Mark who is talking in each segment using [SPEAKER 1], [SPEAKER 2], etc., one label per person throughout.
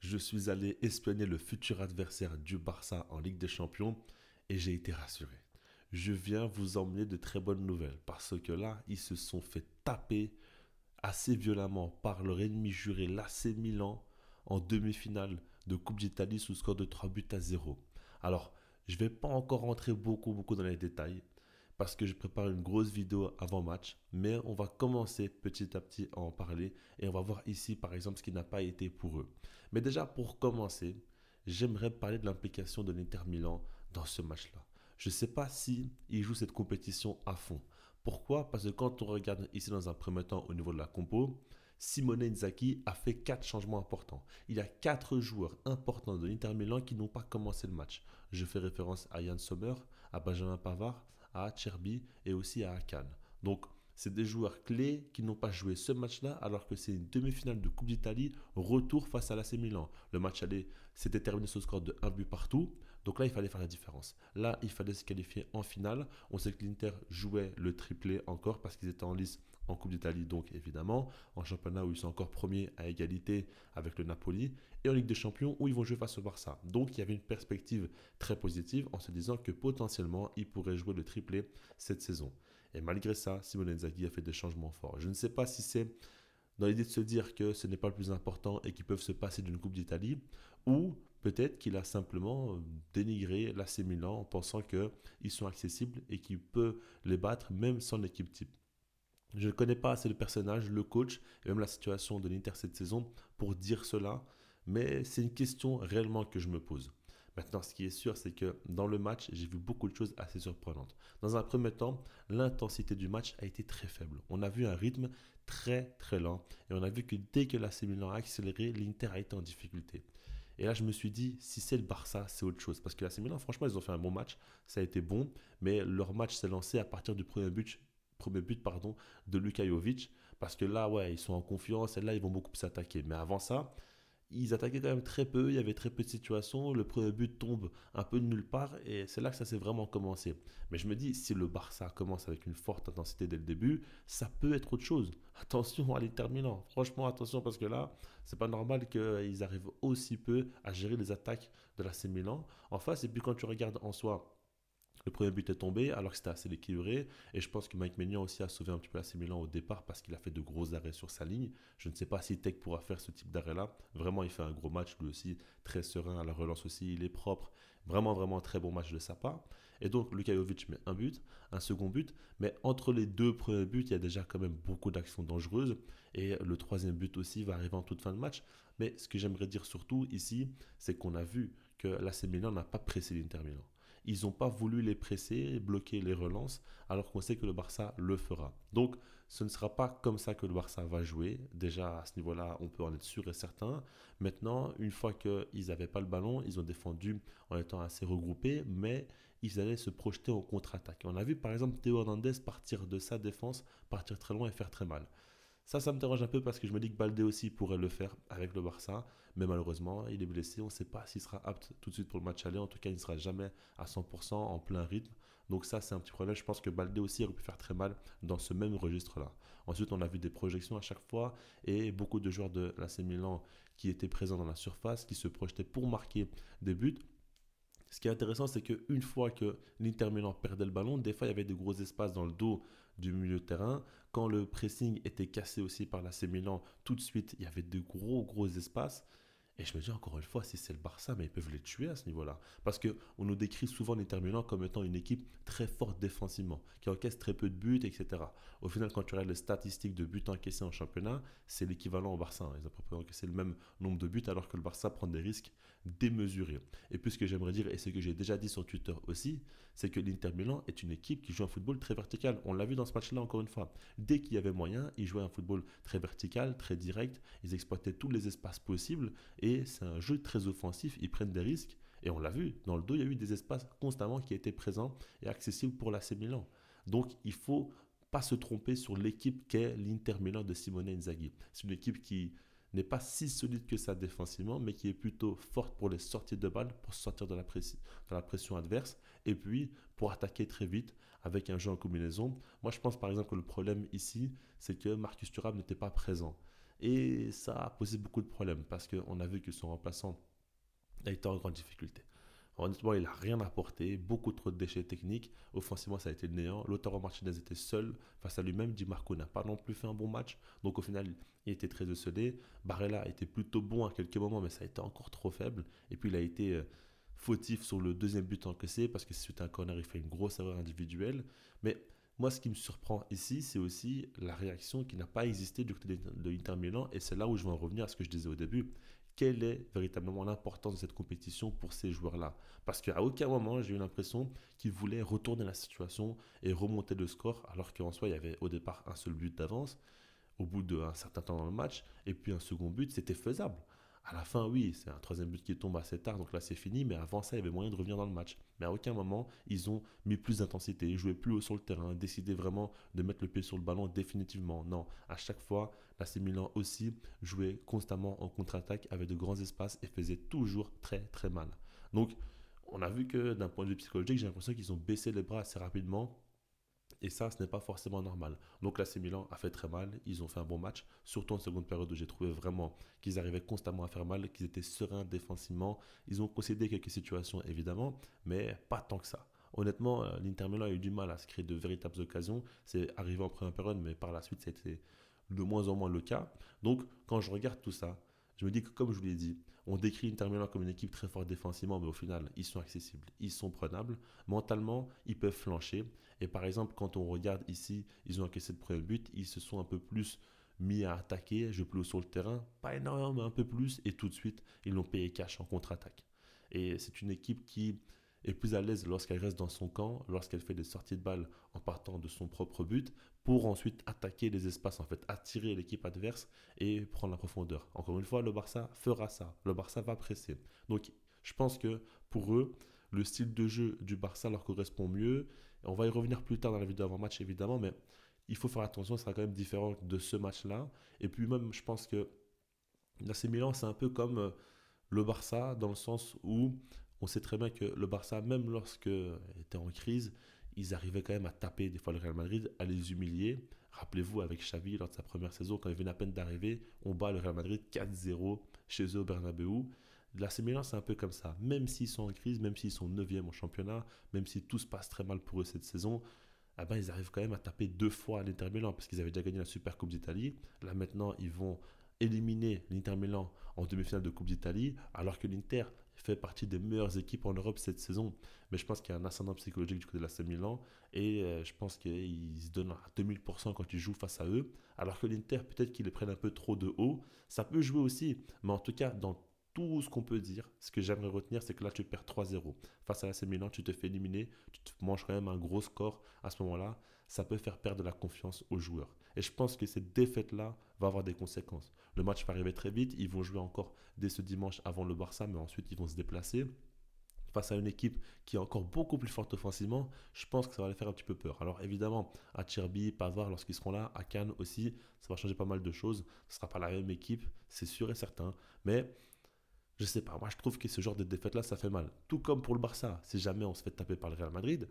[SPEAKER 1] Je suis allé espionner le futur adversaire du Barça en Ligue des Champions et j'ai été rassuré. Je viens vous emmener de très bonnes nouvelles parce que là, ils se sont fait taper assez violemment par leur ennemi juré l'AC Milan en demi-finale de Coupe d'Italie sous score de 3 buts à 0. Alors, je ne vais pas encore rentrer beaucoup dans les détails parce que je prépare une grosse vidéo avant match, mais on va commencer petit à petit à en parler et on va voir ici par exemple ce qui n'a pas été pour eux. Mais déjà pour commencer, j'aimerais parler de l'implication de l'Inter Milan dans ce match-là. Je ne sais pas si ils jouent cette compétition à fond. Pourquoi? Parce que quand on regarde ici dans un premier temps au niveau de la compo, Simone Inzaghi a fait 4 changements importants. Il y a 4 joueurs importants de l'Inter Milan qui n'ont pas commencé le match. Je fais référence à Yann Sommer, à Benjamin Pavard, à Acerbi et aussi à Akan. Donc, c'est des joueurs clés qui n'ont pas joué ce match-là alors que c'est une demi-finale de Coupe d'Italie, retour face à l'AC Milan. Le match aller s'était terminé sur le score de 1 but partout. Donc là, il fallait faire la différence. Là, il fallait se qualifier en finale. On sait que l'Inter jouait le triplé encore parce qu'ils étaient en lice en Coupe d'Italie, donc évidemment. En championnat où ils sont encore premiers à égalité avec le Napoli. Et en Ligue des Champions où ils vont jouer face au Barça. Donc il y avait une perspective très positive en se disant que potentiellement, ils pourraient jouer le triplé cette saison. Et malgré ça, Simone Inzaghi a fait des changements forts. Je ne sais pas si c'est dans l'idée de se dire que ce n'est pas le plus important et qu'ils peuvent se passer d'une Coupe d'Italie, ou peut-être qu'il a simplement dénigré l'AC Milan en pensant qu'ils sont accessibles et qu'il peut les battre même sans l'équipe type. Je ne connais pas assez le personnage, le coach et même la situation de l'Inter cette saison pour dire cela, mais c'est une question réellement que je me pose. Maintenant, ce qui est sûr, c'est que dans le match, j'ai vu beaucoup de choses assez surprenantes. Dans un premier temps, l'intensité du match a été très faible. On a vu un rythme très lent et on a vu que dès que l'AC Milan a accéléré, l'Inter a été en difficulté. Et là, je me suis dit, si c'est le Barça, c'est autre chose. Parce que l'AC Milan, franchement, ils ont fait un bon match. Ça a été bon. Mais leur match s'est lancé à partir du premier but de Luka Jovic. Parce que là, ouais, ils sont en confiance et là, ils vont beaucoup s'attaquer. Mais avant ça, ils attaquaient quand même très peu, il y avait très peu de situations, le premier but tombe un peu de nulle part et c'est là que ça s'est vraiment commencé. Mais je me dis, si le Barça commence avec une forte intensité dès le début, ça peut être autre chose. Attention à l'Inter Milan, franchement attention parce que là, c'est pas normal qu'ils arrivent aussi peu à gérer les attaques de la C Milan en face. Et puis quand tu regardes en soi, le premier but est tombé alors que c'était assez équilibré et je pense que Mike Maignan aussi a sauvé un petit peu l'AC Milan au départ parce qu'il a fait de gros arrêts sur sa ligne. Je ne sais pas si Tech pourra faire ce type d'arrêt-là. Vraiment, il fait un gros match lui aussi, très serein à la relance aussi, il est propre. Vraiment très bon match de sa part. Et donc Luka Jovic met un but, un second but, mais entre les deux premiers buts, il y a déjà quand même beaucoup d'actions dangereuses et le troisième but aussi va arriver en toute fin de match. Mais ce que j'aimerais dire surtout ici, c'est qu'on a vu que l'AC Milan n'a pas pressé l'Inter Milan. Ils n'ont pas voulu les presser, bloquer les relances, alors qu'on sait que le Barça le fera. Donc, ce ne sera pas comme ça que le Barça va jouer. Déjà, à ce niveau-là, on peut en être sûr et certain. Maintenant, une fois qu'ils n'avaient pas le ballon, ils ont défendu en étant assez regroupés, mais ils allaient se projeter en contre-attaque. On a vu par exemple Théo Hernandez partir de sa défense, partir très loin et faire très mal. Ça me dérange un peu parce que je me dis que Baldé aussi pourrait le faire avec le Barça, mais malheureusement, il est blessé. On ne sait pas s'il sera apte tout de suite pour le match aller. En tout cas, il ne sera jamais à 100% en plein rythme. Donc ça, c'est un petit problème. Je pense que Baldé aussi aurait pu faire très mal dans ce même registre-là. Ensuite, on a vu des projections à chaque fois et beaucoup de joueurs de l'AC Milan qui étaient présents dans la surface, qui se projetaient pour marquer des buts. Ce qui est intéressant, c'est qu'une fois que l'Inter Milan perdait le ballon, des fois il y avait de gros espaces dans le dos du milieu de terrain. Quand le pressing était cassé aussi par l'AC Milan, tout de suite il y avait de gros espaces. Et je me dis encore une fois, si c'est le Barça, mais ils peuvent les tuer à ce niveau-là. Parce qu'on nous décrit souvent l'Inter Milan comme étant une équipe très forte défensivement, qui encaisse très peu de buts, etc. Au final, quand tu regardes les statistiques de buts encaissés en championnat, c'est l'équivalent au Barça. Ils ont à peu près encaissé le même nombre de buts, alors que le Barça prend des risques démesurés. Et puis ce que j'aimerais dire, et ce que j'ai déjà dit sur Twitter aussi, c'est que l'Inter Milan est une équipe qui joue un football très vertical. On l'a vu dans ce match-là encore une fois. Dès qu'il y avait moyen, ils jouaient un football très vertical, très direct. Ils exploitaient tous les espaces possibles et c'est un jeu très offensif, ils prennent des risques. Et on l'a vu, dans le dos, il y a eu des espaces constamment qui étaient présents et accessibles pour l'AC Milan. Donc il faut pas se tromper sur l'équipe qu'est l'Inter Milan de Simone Inzaghi. C'est une équipe qui n'est pas si solide que ça défensivement, mais qui est plutôt forte pour les sorties de balles, pour sortir de la pression adverse, et puis pour attaquer très vite avec un jeu en combinaison. Moi, je pense par exemple que le problème ici, c'est que Marcus Thuram n'était pas présent. Et ça a posé beaucoup de problèmes parce qu'on a vu que son remplaçant a été en grande difficulté. Honnêtement, il n'a rien apporté, beaucoup trop de déchets techniques. Offensivement, ça a été le néant. Lautaro Martinez était seul face à lui-même. Di Marco n'a pas non plus fait un bon match. Donc au final, il était très esselé. Barella était plutôt bon à quelques moments, mais ça a été encore trop faible. Et puis il a été fautif sur le deuxième but encaissé parce que suite à un corner, il fait une grosse erreur individuelle. Mais moi, ce qui me surprend ici, c'est aussi la réaction qui n'a pas existé du côté de l'Inter Milan. Et c'est là où je vais en revenir à ce que je disais au début. Quelle est véritablement l'importance de cette compétition pour ces joueurs-là? Parce qu'à aucun moment, j'ai eu l'impression qu'ils voulaient retourner la situation et remonter le score, alors qu'en soi, il y avait au départ un seul but d'avance au bout d'un certain temps dans le match, et puis un second but, c'était faisable. À la fin, oui, c'est un troisième but qui tombe assez tard, donc là c'est fini, mais avant ça, il y avait moyen de revenir dans le match. Mais à aucun moment, ils ont mis plus d'intensité, ils jouaient plus haut sur le terrain, décidé vraiment de mettre le pied sur le ballon définitivement. Non, à chaque fois, l'AC Milan aussi jouait constamment en contre-attaque avec de grands espaces et faisait toujours très très mal. Donc, on a vu que d'un point de vue psychologique, j'ai l'impression qu'ils ont baissé les bras assez rapidement et ça, ce n'est pas forcément normal. Donc l'AC Milan a fait très mal, ils ont fait un bon match, surtout en seconde période où j'ai trouvé vraiment qu'ils arrivaient constamment à faire mal, qu'ils étaient sereins défensivement. Ils ont concédé quelques situations évidemment, mais pas tant que ça. Honnêtement, l'Inter Milan a eu du mal à se créer de véritables occasions. C'est arrivé en première période, mais par la suite, ça a été de moins en moins le cas. Donc quand je regarde tout ça, je me dis que comme je vous l'ai dit, on décrit l'Inter Milan comme une équipe très forte défensivement, mais au final, ils sont accessibles, ils sont prenables. Mentalement, ils peuvent flancher. Et par exemple, quand on regarde ici, ils ont encaissé le premier but, ils se sont un peu plus mis à attaquer, jouer plus haut sur le terrain, pas énormément, mais un peu plus, et tout de suite, ils l'ont payé cash en contre-attaque. Et c'est une équipe qui est plus à l'aise lorsqu'elle reste dans son camp, lorsqu'elle fait des sorties de balles en partant de son propre but, pour ensuite attaquer les espaces, en fait, attirer l'équipe adverse et prendre la profondeur. Encore une fois, le Barça fera ça, le Barça va presser. Donc, je pense que pour eux, le style de jeu du Barça leur correspond mieux. On va y revenir plus tard dans la vidéo avant-match, évidemment, mais il faut faire attention, ça sera quand même différent de ce match-là. Et puis même, je pense que l'AC Milan, c'est un peu comme le Barça, dans le sens où on sait très bien que le Barça, même lorsque était en crise, ils arrivaient quand même à taper des fois le Real Madrid, à les humilier. Rappelez-vous, avec Xavi, lors de sa première saison, quand il venait à peine d'arriver, on bat le Real Madrid 4-0 chez eux au Bernabeu. L'AC Milan, c'est un peu comme ça. Même s'ils sont en crise, même s'ils sont 9e au championnat, même si tout se passe très mal pour eux cette saison, ah ben, ils arrivent quand même à taper deux fois l'Inter Milan parce qu'ils avaient déjà gagné la Super Coupe d'Italie. Là maintenant, ils vont éliminer l'Inter Milan en demi-finale de Coupe d'Italie, alors que l'Inter fait partie des meilleures équipes en Europe cette saison. Mais je pense qu'il y a un ascendant psychologique du côté de l'AC Milan et je pense qu'ils se donnent à 2000% quand ils jouent face à eux, alors que l'Inter, peut-être qu'ils les prennent un peu trop de haut. Ça peut jouer aussi, mais en tout cas, dans tout ce qu'on peut dire, ce que j'aimerais retenir, c'est que là, tu perds 3-0. Face à l'AC Milan, tu te fais éliminer, tu te manges quand même un gros score à ce moment-là. Ça peut faire perdre de la confiance aux joueurs. Et je pense que cette défaite-là va avoir des conséquences. Le match va arriver très vite. Ils vont jouer encore dès ce dimanche avant le Barça, mais ensuite ils vont se déplacer face à une équipe qui est encore beaucoup plus forte offensivement. Je pense que ça va les faire un petit peu peur. Alors évidemment, à Cherby, Pavard, lorsqu'ils seront là, à Cannes aussi, ça va changer pas mal de choses. Ce ne sera pas la même équipe, c'est sûr et certain. Mais je sais pas, moi je trouve que ce genre de défaite-là, ça fait mal. Tout comme pour le Barça, si jamais on se fait taper par le Real Madrid,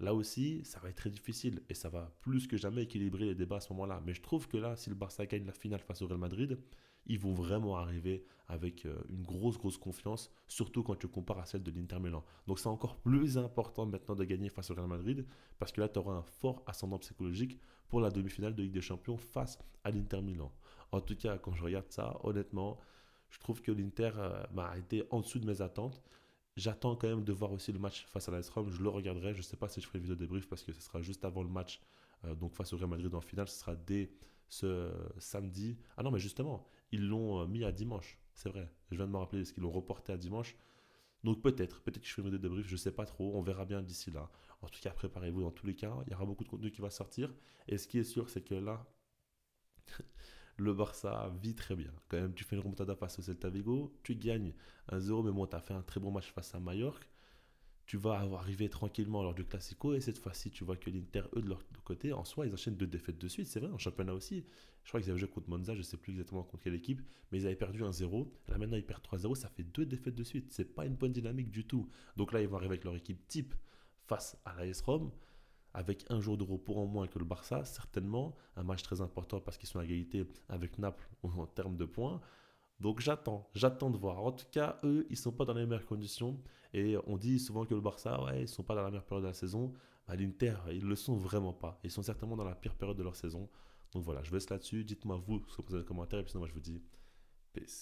[SPEAKER 1] là aussi, ça va être très difficile et ça va plus que jamais équilibrer les débats à ce moment-là. Mais je trouve que là, si le Barça gagne la finale face au Real Madrid, ils vont vraiment arriver avec une grosse confiance, surtout quand tu compares à celle de l'Inter Milan. Donc c'est encore plus important maintenant de gagner face au Real Madrid parce que là, tu auras un fort ascendant psychologique pour la demi-finale de Ligue des Champions face à l'Inter Milan. En tout cas, quand je regarde ça, honnêtement, je trouve que l'Inter m'a été en dessous de mes attentes. J'attends quand même de voir aussi le match face à l'AS Rome. Je le regarderai. Je ne sais pas si je ferai une vidéo débrief parce que ce sera juste avant le match. Donc face au Real Madrid en finale, ce sera dès ce samedi. Ah non, mais justement, ils l'ont mis à dimanche. C'est vrai. Je viens de me rappeler parce qu'ils l'ont reporté à dimanche. Donc peut-être que je ferai une vidéo débrief. Je ne sais pas trop. On verra bien d'ici là. En tout cas, préparez-vous dans tous les cas. Il y aura beaucoup de contenu qui va sortir. Et ce qui est sûr, c'est que là, le Barça vit très bien. Quand même, tu fais une remontada face au Celta Vigo, tu gagnes 1-0, mais bon, tu as fait un très bon match face à Mallorca. Tu vas arriver tranquillement lors du Classico et cette fois-ci, tu vois que l'Inter, eux, de leur côté, en soi, ils enchaînent deux défaites de suite. C'est vrai, en championnat aussi. Je crois qu'ils avaient joué contre Monza, je ne sais plus exactement contre quelle équipe, mais ils avaient perdu 1-0. Là, maintenant, ils perdent 3-0, ça fait deux défaites de suite. C'est pas une bonne dynamique du tout. Donc là, ils vont arriver avec leur équipe type face à l'AS Rome. avec un jour de repos en moins que le Barça, certainement, un match très important parce qu'ils sont à égalité avec Naples en termes de points. Donc j'attends de voir. En tout cas, eux, ils sont pas dans les meilleures conditions. Et on dit souvent que le Barça, ouais, ils sont pas dans la meilleure période de la saison. Bah, l'Inter, ils le sont vraiment pas. Ils sont certainement dans la pire période de leur saison. Donc voilà, je vous laisse là-dessus. Dites-moi vous ce que vous avez dans les commentaires. Et puis sinon, moi, je vous dis peace.